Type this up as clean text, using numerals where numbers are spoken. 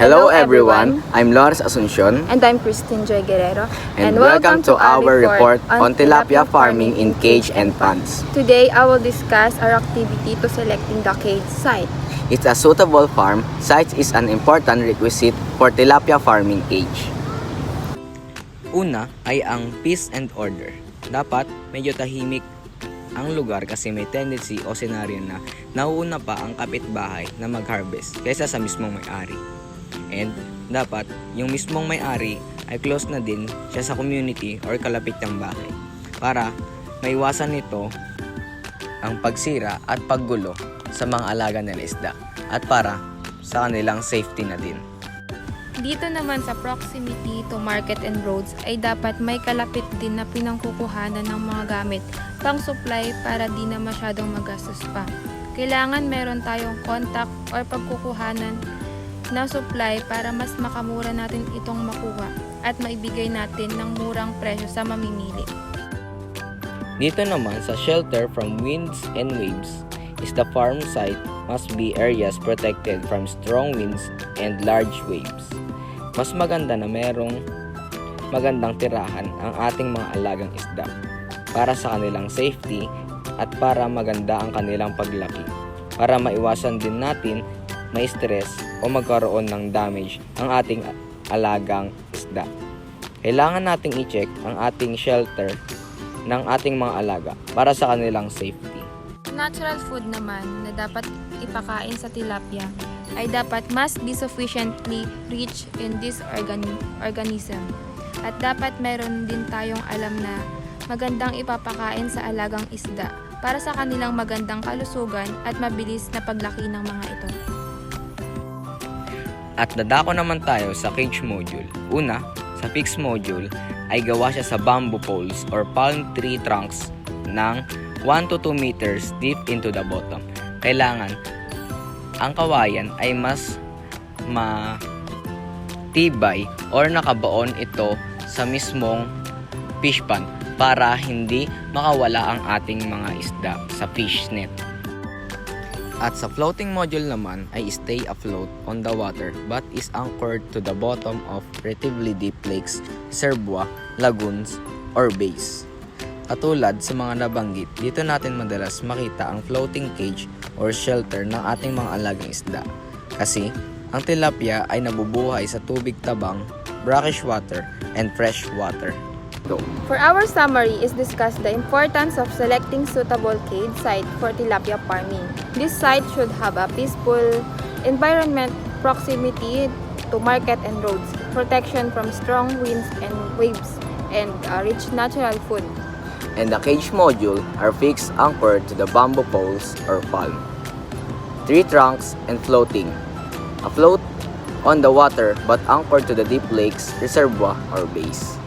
Hello everyone, I'm Lawrence Asuncion And I'm Christine Joy Guerrero. and welcome to our report on tilapia farming in cage and ponds. Today, I will discuss our activity to selecting the cage site. It's a suitable farm. Size is an important requisite for tilapia farming cage. Una ay ang peace and order. Dapat medyo tahimik ang lugar kasi may tendency o senaryo na nauuna pa ang kapitbahay na mag-harvest kaysa sa mismong may-ari. And dapat yung mismong may-ari ay close na din siya sa community or kalapit ng bahay para maiwasan nito ang pagsira at paggulo sa mga alaga nila isda at para sa kanilang safety na din. Dito naman sa proximity to market and roads ay dapat may kalapit din na pinangkukuhanan ng mga gamit pang supply para di na masyadong magastos pa. Kailangan meron tayong contact or pagkukuhanan na supply para mas makamura natin itong makuha at maibigay natin ng murang presyo sa mamimili. Dito naman sa shelter from winds and waves is the farm site must be areas protected from strong winds and large waves. Mas maganda na merong magandang tirahan ang ating mga alagang isda para sa kanilang safety at para maganda ang kanilang paglaki. Para maiwasan din natin may stress o magkaroon ng damage ang ating alagang isda. Kailangan nating i-check ang ating shelter ng ating mga alaga para sa kanilang safety. Natural food naman na dapat ipakain sa tilapia ay dapat must be sufficiently rich in this organism. At dapat meron din tayong alam na magandang ipapakain sa alagang isda para sa kanilang magandang kalusugan at mabilis na paglaki ng mga ito. At dadako naman tayo sa cage module. Una, sa fixed module ay gawa siya sa bamboo poles or palm tree trunks ng 1 to 2 meters deep into the bottom. Kailangan ang kawayan ay mas matibay or nakabaon ito sa mismong fish pond para hindi makawala ang ating mga isda sa fish net. At sa floating module naman ay stay afloat on the water but is anchored to the bottom of relatively deep lakes, reservoir, lagoons, or bays. Katulad sa mga nabanggit, dito natin madalas makita ang floating cage or shelter ng ating mga alagang isda. Kasi ang tilapia ay nabubuhay sa tubig tabang, brackish water, and fresh water. For our summary is discuss the importance of selecting suitable cage site for tilapia farming. This site should have a peaceful environment, proximity to market and roads, protection from strong winds and waves, and rich natural food. And the cage module are fixed anchored to the bamboo poles or palm tree trunks and floating. Afloat on the water but anchored to the deep lakes, reservoir, or bays.